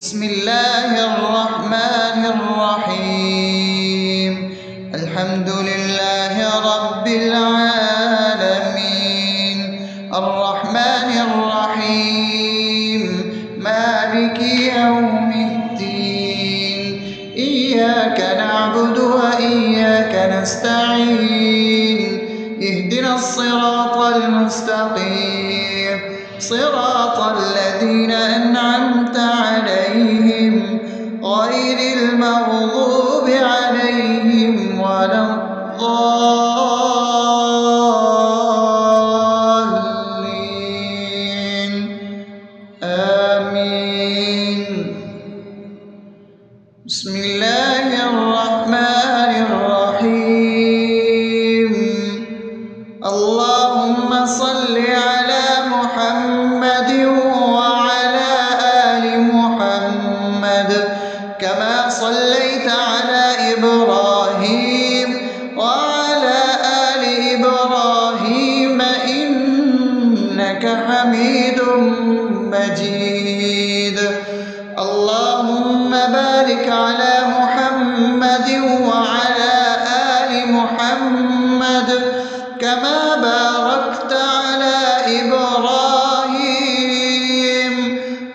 بسم الله الرحمن الرحيم. الحمد لله رب العالمين، الرحمن الرحيم، مالك يوم الدين. إياك نعبد وإياك نستعين، اهدنا الصراط المستقيم، صراط الذين أنعمت عليهم غير المغضوب عليهم ولا الضالين. آمين. بسم الله الرحمن الرحيم. اللهم صل على محمد وعلى آل محمد كما صليت على إبراهيم وعلى آل إبراهيم إنك حميد مجيد. اللهم بارك على محمد وعلى آل محمد كما باركت على إبراهيم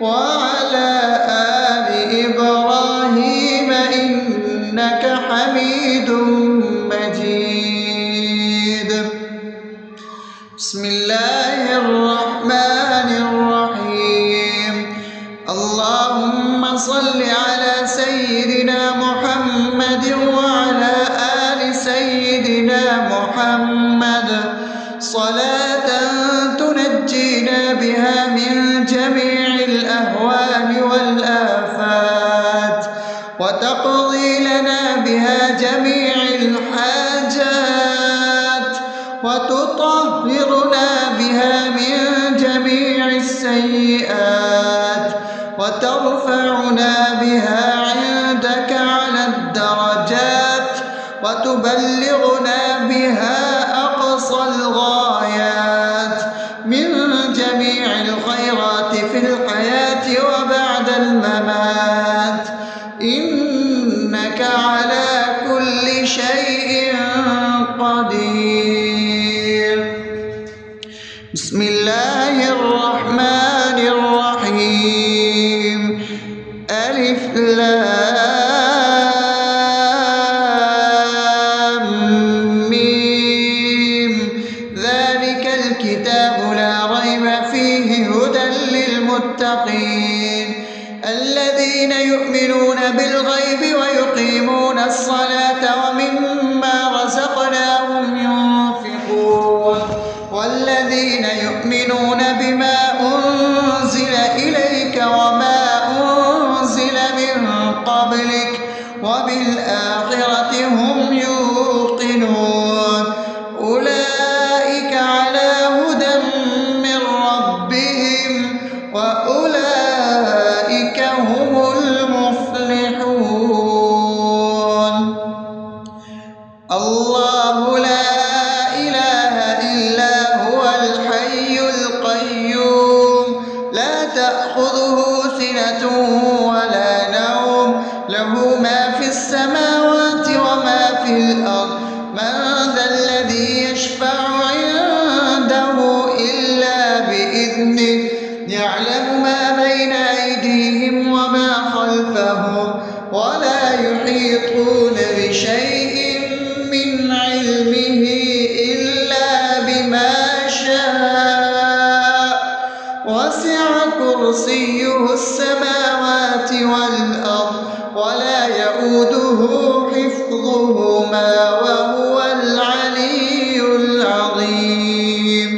وعلى آل إبراهيم إنك حميد مجيد. بسم الله الرحمن الرحيم. اللهم صل على سيدنا محمد وعلى آل سيدنا محمد صلاة تنجينا بها من جميع الأهوال والآفات، وتقضي لنا بها جميع الحاجات، وتطهرنا بها من جميع السيئات، وترفعنا بها عندك على الدرجات، وتبلغنا بها أقصى الغايات من جميع الخيرات في الحياة وبعد الممات، إنك على كل شيء قدير. بسم الله الرحمن الرحيم. ألف لام ميم. ذلك الكتاب لا ريب فيه هدى للمتقين الذين يؤمنون بالغيب ويقيمون الصلاة ومما رزقناهم ينفقون والذين يؤمنون بما أنزل إليك وما أنزل من قبلك وبالآخرة هم يوقنون أولئك على هدى من ربهم وأولئك هم المفلحون. الله لا إله إلا هو الحي القيوم لا تأخذه سنة ولا نوم له ما في السماوات وما في الأرض. من ذا الذي يشفع عنده إلا بإذنه يعلم ما بين أيديهم وما خلفهم ولا يحيطون بشيء من علمه إلا بما شاء وسع كرسيه السماوات والأرض ولا يؤوده حفظهما وهو العلي العظيم.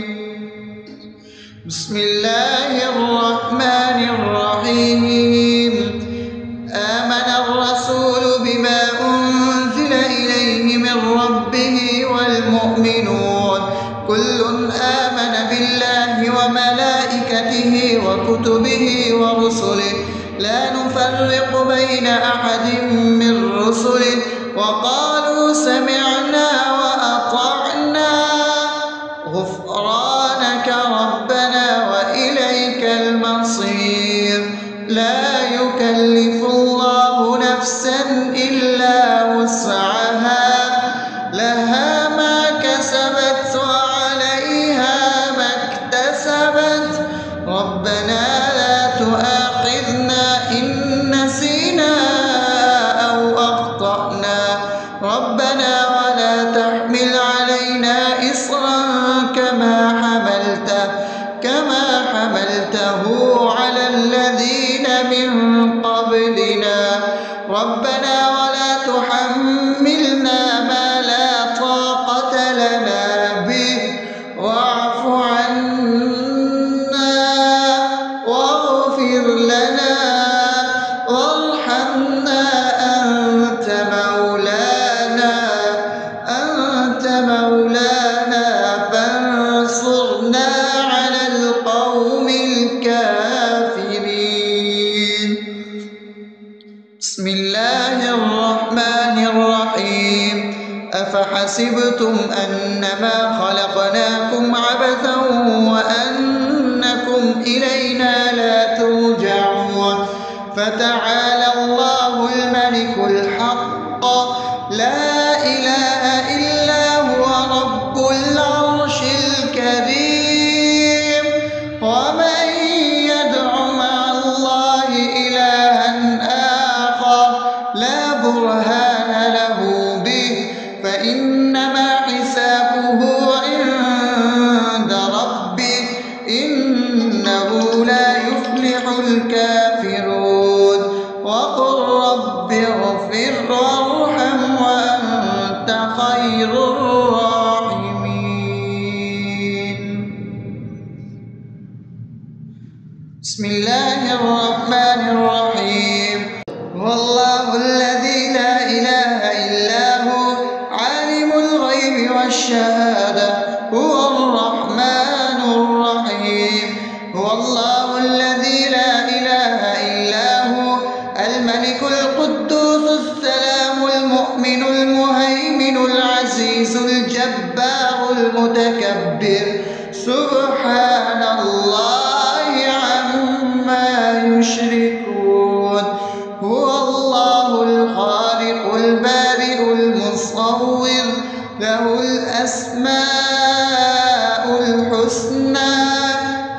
بسم الله الرحمن الرحيم. آمن الرسول بما أنزل إليه من ربه والمؤمنون كل آمن بالله وملائكته وكتبه ورسله لا نفرق بين أحد من رسله وقالوا سمعنا وأطعنا غفرانك ربنا وإليك المصير. لا يكلف يكلف الله نفسا إلا وسعها لها ما كسبت وعليها ما اكتسبت ربنا لا تؤاخذنا إن نسينا أو أخطأنا ربنا ولا تحمل علينا إصرا كما حملته على الذين من قبلنا ربنا ولا تحملنا ما لا طاقة لنا به واعف عنا واغفر لنا وارحمنا أنت مولانا فانصرنا على القوم الكافرين. بسم الله الرحمن الرحيم أفحسبتم أنما خلقناكم عبثا وأنكم إلينا لا ترجعون فتعالى الله الملك الحق لا إله إلا هو رب العرش الكريم ومن يدع مع الله إلها آخر لا برهان له به فإنما حسابه عند ربه إنه لا يفلح الكافرون وقل رب اغفر وارحم وأنت خير الراحمين. بسم الله الرحمن الرحيم هو الله الذي لا إله إلا هو عالم الغيب والشهادة هو الرحمن الرحيم هو الله الذي لا إله إلا هو الملك القدوس السلام المؤمن المهيمن العزيز الجبار المتكبر سبحان الله عما يشركون هو الله الخالق البارئ المصور له الأسماء الحسنى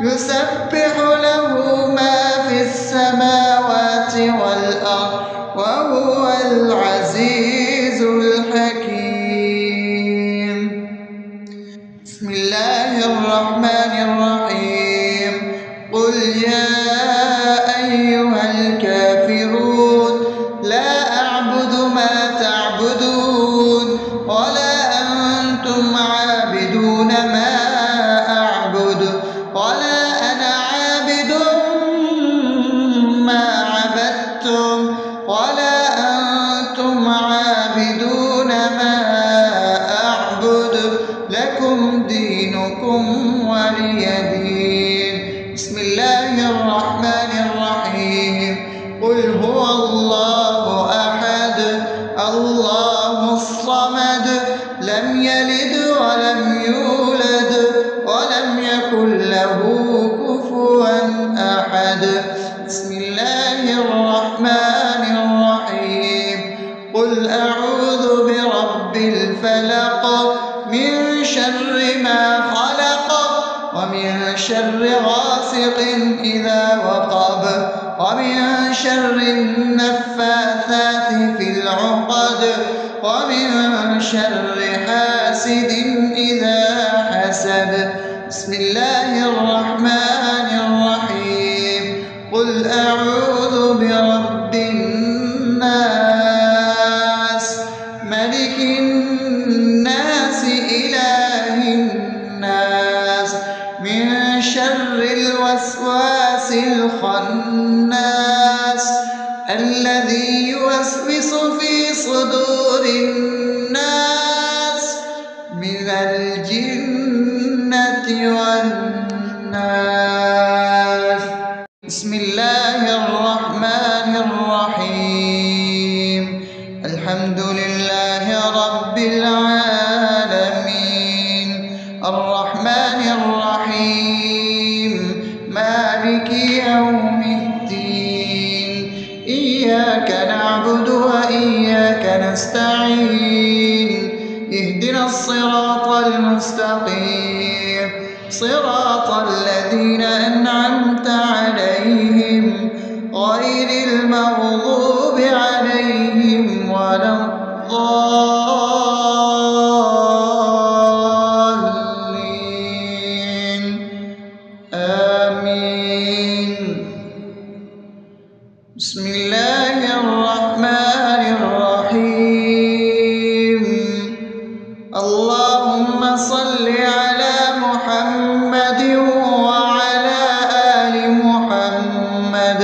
يسبح له ما في السماوات والأرض وهو العزيز الحكيم. بسم الله الرحمن الرحيم قل يا أيها الكافرون لا أعبد ما تعبدون ولا أنتم عابدون ما أعبد ولا أنا عابد ما عبدتم ولا أنتم عابدون ما أعبد لكم دينكم ولي دين. بسم الله الرحمن الرحيم قل هو الله أحد الله الصمد لم يلد ولم يولد ولم يكن له كفوا أحد. بسم الله الرحمن الرحيم قل أعوذ برب الفلق من شر ما خلق ومن شر غاسق إذا وقب ومن شر النفاثات في العقد ومن شر حاسد إذا حسد. بسم الله الرحمن الرحيم قل أعوذ برب الناس ملك الناس إله الناس من شر الوسواس الخناس الذي يوسوس في صدور الناس من الجنة والناس. بسم الله الرحمن الرحيم الحمد لله رب العالمين الرحمن الرحيم مالك يوم الدين إياك نعبد وإياك نستعين اهدنا الصراط المستقيم صراط الذين أنعمت عليهم غير المغضوب عليهم ولا الضالين آمين. بسم الله الرحمن الرحيم. اللهم صل على محمد وعلى آل محمد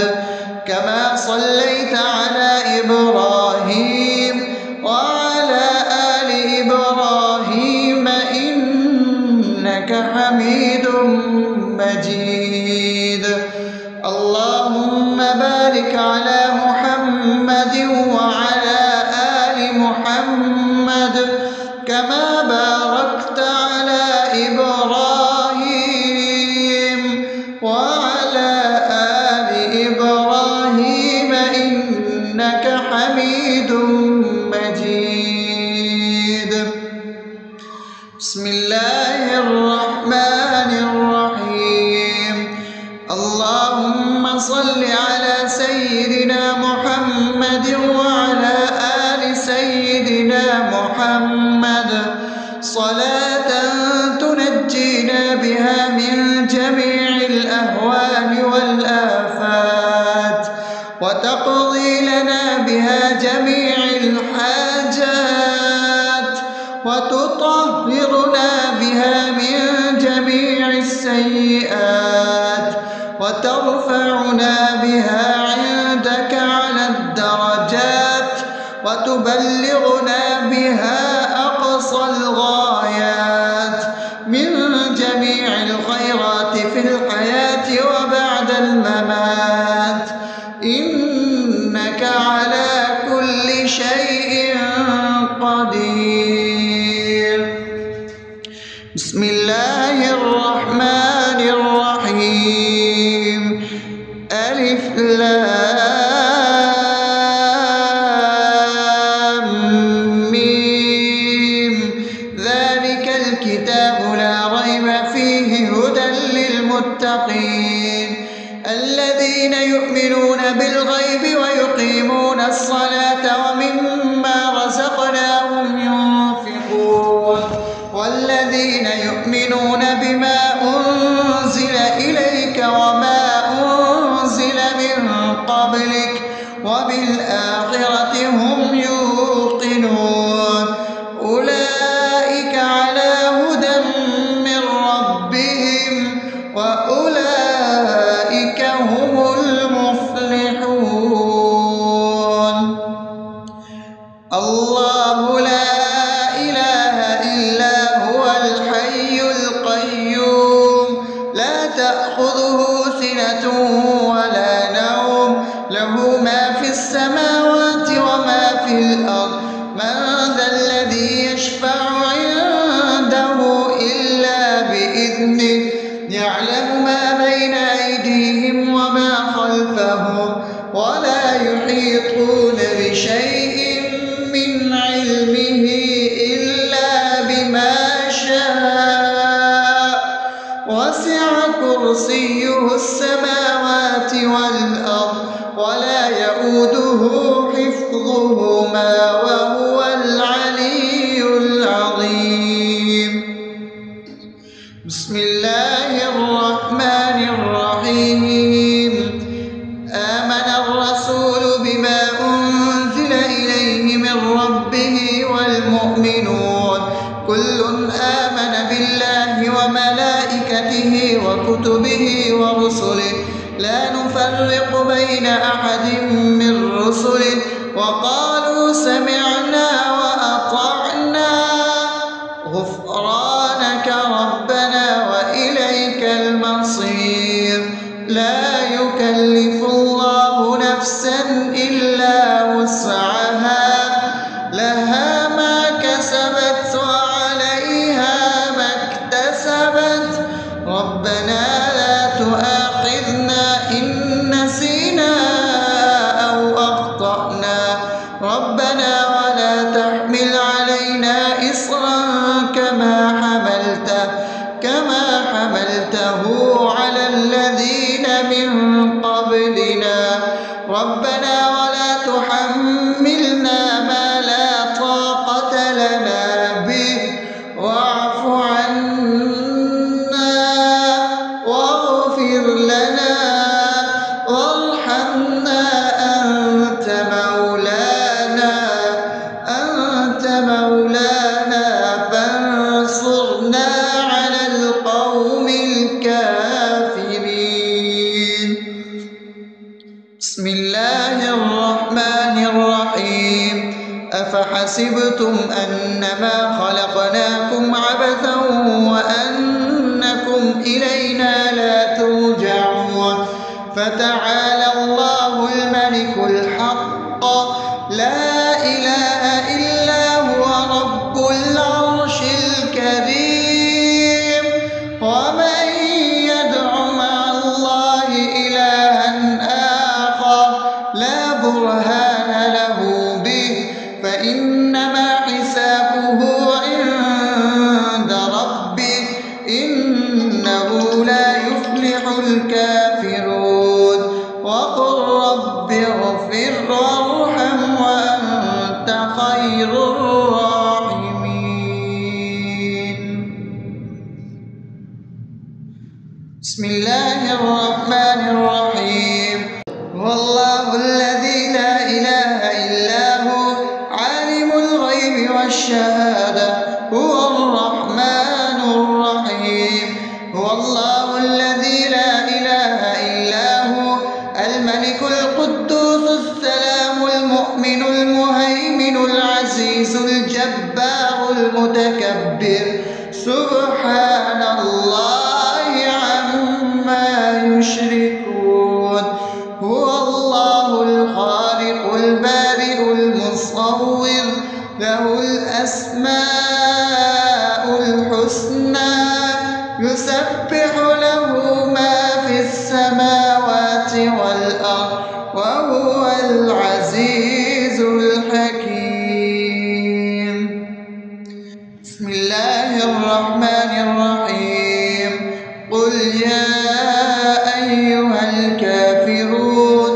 كما صليت على إبراهيم وعلى آل إبراهيم إنك حميد مجيد. اللهم بارك على محمد وعلى آل محمد كما باركت على إبراهيم وعلى آل إبراهيم إنك حميد مجيد. بسم الله الرحمن الرحيم. اللهم صل على سيدنا محمد وعلى آل سيدنا محمد صلاة تنجينا بها من جميع الأهوال والآفات وتقضي لنا بها جميع الحاجات وتطهرنا بها من جميع السيئات وترفعنا بها عندك على الدرجات وتبلغنا بها أقصى الغايات من جميع الخيرات في الحياة وبعد الممات إنك على كل شيء قدير. بسم الله الرحمن الرحيم. ألف لام ميم ذلك الكتاب لا ريب فيه هدى للمتقين الذين يؤمنون بالغيب ويقيمون الصلاة ومما رزقناهم ينفقون والذين يؤمنون بما أنزل إليك وما أنزل من قبلك وبالآخرة هم يوقنون أولئك على هدى من ربهم وأولئك هم المفلحون. الله لا إله إلا هو الحي القيوم لا تأخذه سنة ولا نوم له ما في السماوات وما في الأرض من ذا الذي يشفع عنده إلا بإذنه يعلم ما بين أيديهم وما خلفهم ولا يحيطون بشيء من علمه إلا بما شاء وسع كرسيه السماوات والأرض ولا يؤوده حفظهما وهو العلي العظيم. بسم الله الرحمن الرحيم. آمن الرسول بما أنزل إليه من ربه والمؤمنون كل آمن بالله وملائكته وكتبه ورسله لا نفرق بين أحد من رسله وقالوا سمعنا وأطعنا غفرانك ربنا وإليك المصير. لا يكلف الله نفسا إلا وسعها لها ما كسبت وعليها ما اكتسبت ربنا لا تؤاخذنا إن نسينا أو أخطأنا ربنا ولا تحملنا ما لا طاقة لنا به واعف عنا واغفر لنا وارحمنا أنت مولانا فانصرنا على القوم الكافرين. بسم الله الرحمن الرحيم. أفحسبتم أنما خلقناكم عبثا وأنكم إلينا لا ترجعون فتعالى الله الملك الحق لا إله إلا هو رب العرش الكريم. ومن يدع مع الله إلها آخر لا برهان له به فإنما حسابه عند ربه إنه لا يفلح الكافرون. وقل رب اغفر وارحم وأنت خير الراحمين. بسم الله الرحمن الرحيم. هو الله الذي لا إله إلا هو عالم الغيب والشهادة هو الرحمن الرحيم. هو الله الذي لا إله إلا هو الملك القدوس السلام المؤمن المهيمن العزيز الجبار المتكبر سبحان الله عما يشركون. هو الله الخالق البارئ المصور له الأسماء الحسنى يسبح له ما في السماوات والأرض وهو العزيز الحكيم. بسم الله الرحمن الرحيم. قل يا أيها الكافرون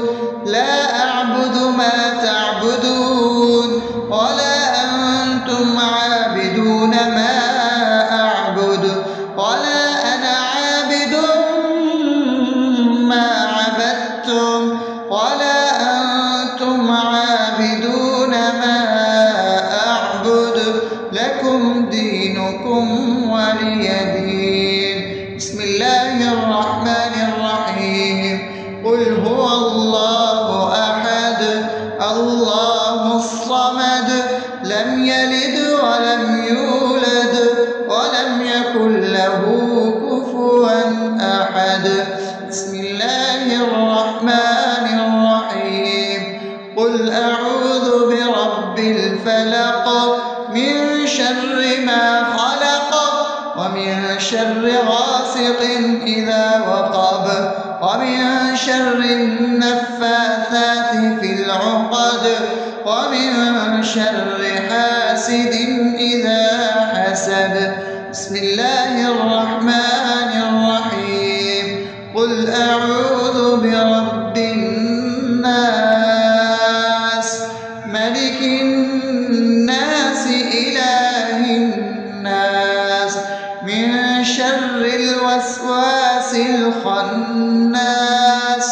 لا أعبد ما تعبدون ولا أنتم عابدون ما أعبد ولا أنا عابد ما عبدتم ولا أنتم عابدون ما أعبد لكم دينكم ولي دين. بسم الله الرحمن الرحيم. قل هو الله أحد الله الصمد لم يلد ولم يولد ولم يكن له كفوا أحد. بسم الله الرحمن الرحيم. قل أعوذ برب الفلق من شر ما خلق ومن شر غاسق إذا وقب ومن شر النفاثات في العقد ومن شر حاسد إذا حسد. بسم الله الرحمن الرحيم. قل أعوذ برب الناس ملك الناس إله الناس من شر الوسواس الخناس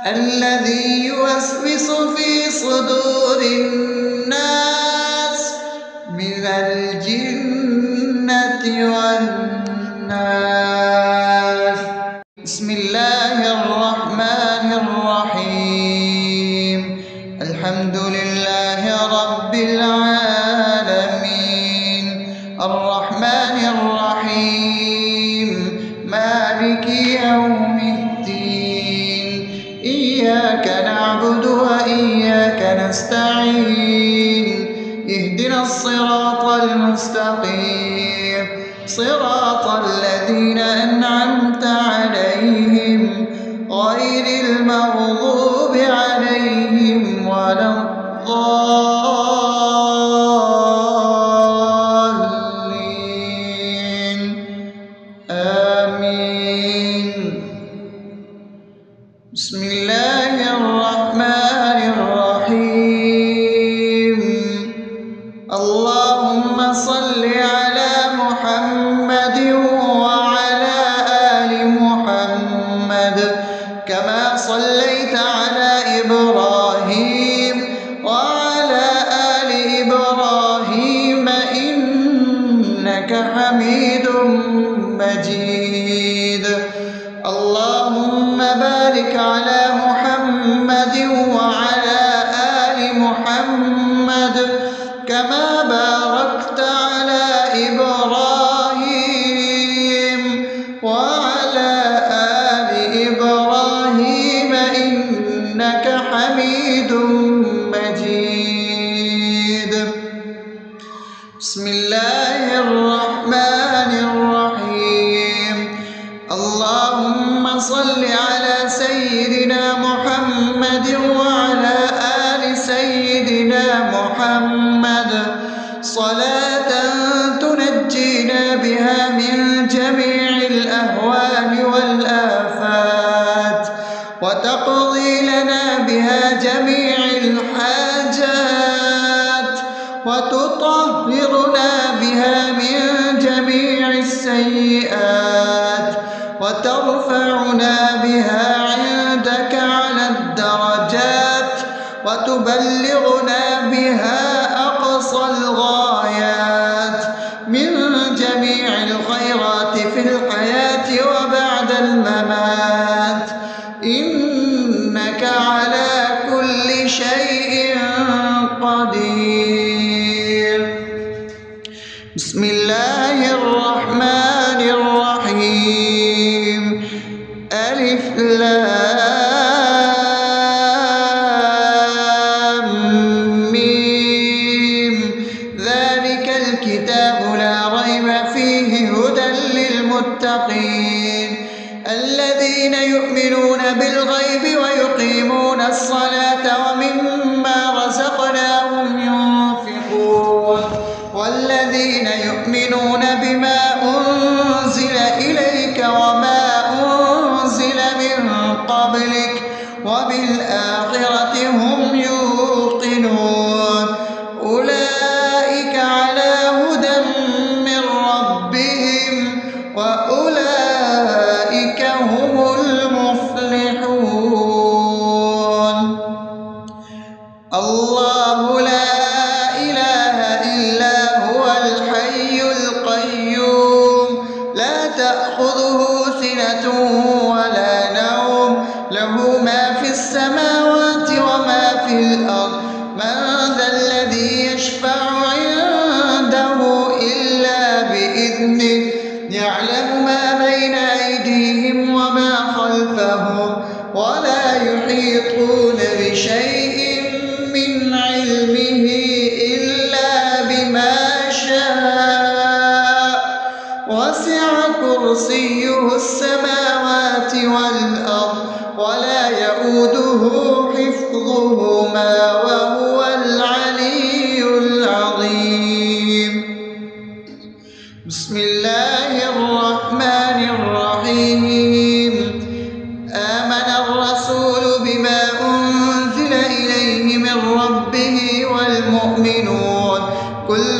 الذي يوسوس في صدور الناس من الجنة والناس. بسم الله الرحمن الرحيم. الحمد لله رب العالمين الرحمن الرحيم مالك يوم الدين إياك نعبد وإياك نستعين اهدنا الصراط المستقيم صراط الذين أنعمت عليهم غير المغضوب عليهم ولا الضالين آمين. بسم الله الرحمن كما باركت على إبراهيم وعلى آل إبراهيم إنك حميد مجيد. بسم الله الرحمن الرحيم. اللهم صل على سيدنا محمد وعلى آل سيدنا محمد صلاة تنجينا بها من جميع الأهوال والآفات وتقضي لنا بها جميع الحاجات وتطهرنا بها من جميع السيئات وترفعنا بها عندك على الدرجات وتبلغنا بها أقصى الغايات من جميع الخيرات في الحياة وبعد الممات إنك على كل شيء قدير. بسم الله الرحمن الرحيم. ألف لام ميم. ذلك الكتاب لا ريب فيه هدى للمتقين الذين يؤمنون بالغيب ويقيمون الصلاة ومما رزقناهم ينفقون والذين يؤمنون بما أنزل إليك وما أنزل من قبلك وبالآخرة هم يوقنون أولئك على هدى من ربهم وأولئك هم المفلحون. الله لا إله إلا هو الحي القيوم لا تأخذه سنة ولا نوم له ما في السماوات وما في الأرض من ذا الذي يشفع عنده إلا بإذنه يعلم ما بين أيديهم وما خلفهم ولا يحيطون بشيء من علمه إلا بما شاء وسع كرسيه السماوات والأرض ولا يؤوده حفظهما وهو العلي العظيم. بسم الله الرحمن الرحيم. آمن الرسول بما أنزل إليه من ربه والمؤمنون كل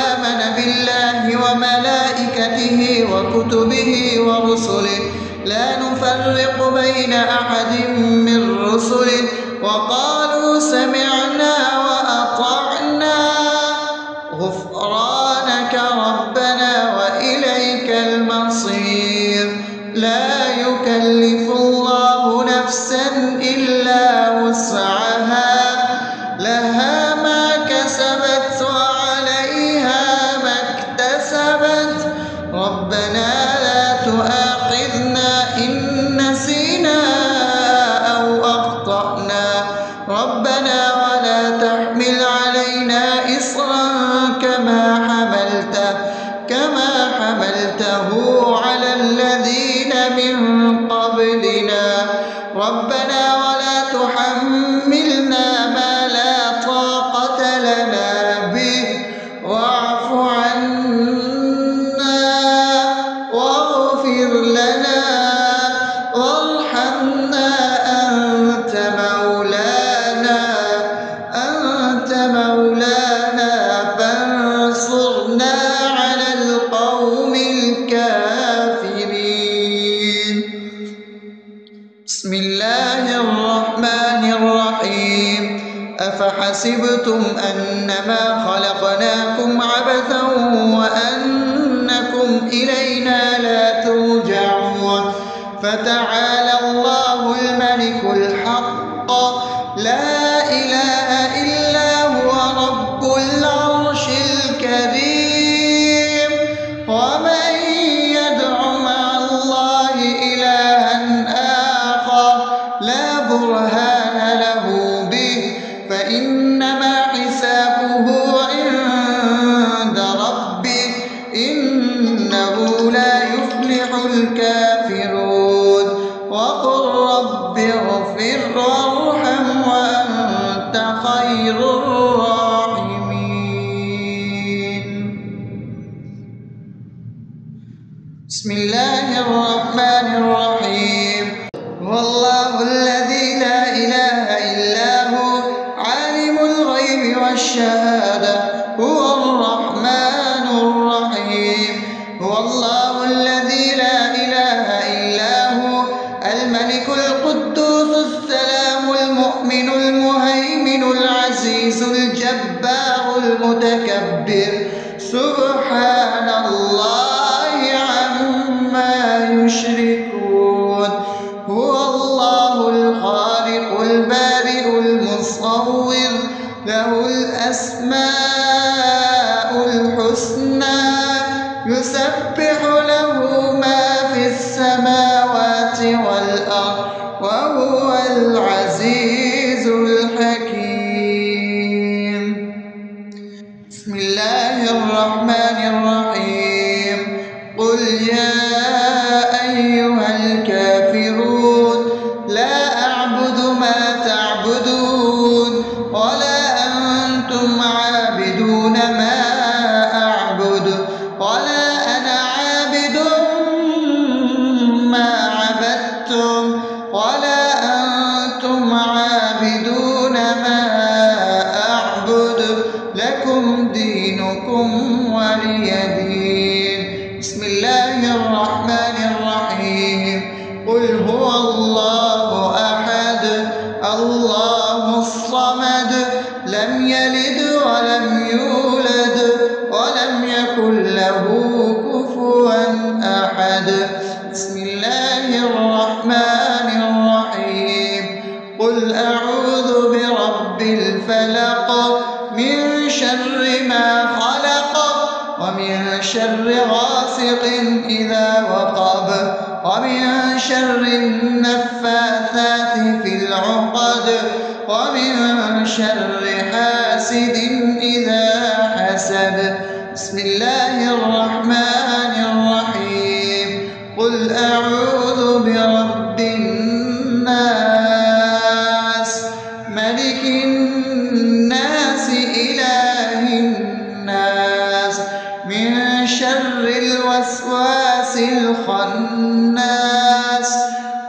آمن بالله وملائكته وكتبه ورسله لا نفرق بين أحد من رسله وقالوا سمعنا وأطعنا غفرانك ربنا وإليك المصير. لا يكلف الله نفسا إلا وسعها لها ما كسبت وعليها ما اكتسبت ربنا لا تؤاخذنا إن نسينا أو أخطأنا ربنا ولا تحمل علينا إصرا كما حملته على الذين من قبلنا ربنا ولا تحملنا ما لا طاقة لنا به واعف عنا واغفر لنا وارحمنا أنت مولانا فانصرنا على القوم الكافرين. بسم الله الرحمن الرحيم. أفحسبتم أنما خلقناكم عبثا وأنكم إلينا لا ترجعون فتعالى الله الملك الحق لا إله إلا هو رب العرش فإنما حسابه عند ربه إنه لا يفلح الكافرون وقل رب اغفر وارحم وأنت خير الراحمين. بسم الله الرحمن الرحيم. هو الله الذي لا إله إلا هو عالم الغيب والشهادة هو الرحمن الرحيم. هو الله الذي لا إله إلا هو الملك القدوس السلام المؤمن المهيمن العزيز الجبار المتكبر سبحان الله عما يشركون. هو الله الخالق البارئ المصور له الأسماء الحسنى يسبح له ما في السماوات والأرض وهو العزيز الحكيم. بسم الله الرحمن الرحيم. قل يا أيها الكافرون لا أعبد ما تعبدون ولا أنتم عابدون ما أعبد ولا أنا عابد ما عبدتم ولا أنتم عابدون ما أعبد لكم دينكم ولي دين. بسم الله الرحمن الرحيم. قل هو الله أحد الله الصمد لم يلد ولم يولد ولم يكن له كفوا أحد. بسم الله الرحمن الرحيم. قل أعوذ برب الفلق من شر ما خلق ومن شر غاسق إذا وقب ومن شر النفاثات في العقد ومن شر حاسد إذا حسد. بسم الله الرحمن الرحيم. قل أعوذ برب الناس ملك الناس إله الناس من شر الوسواس الخناس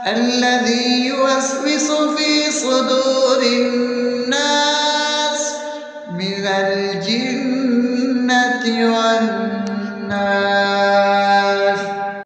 الذي يوسوس في صدور الناس من الجنة والناس.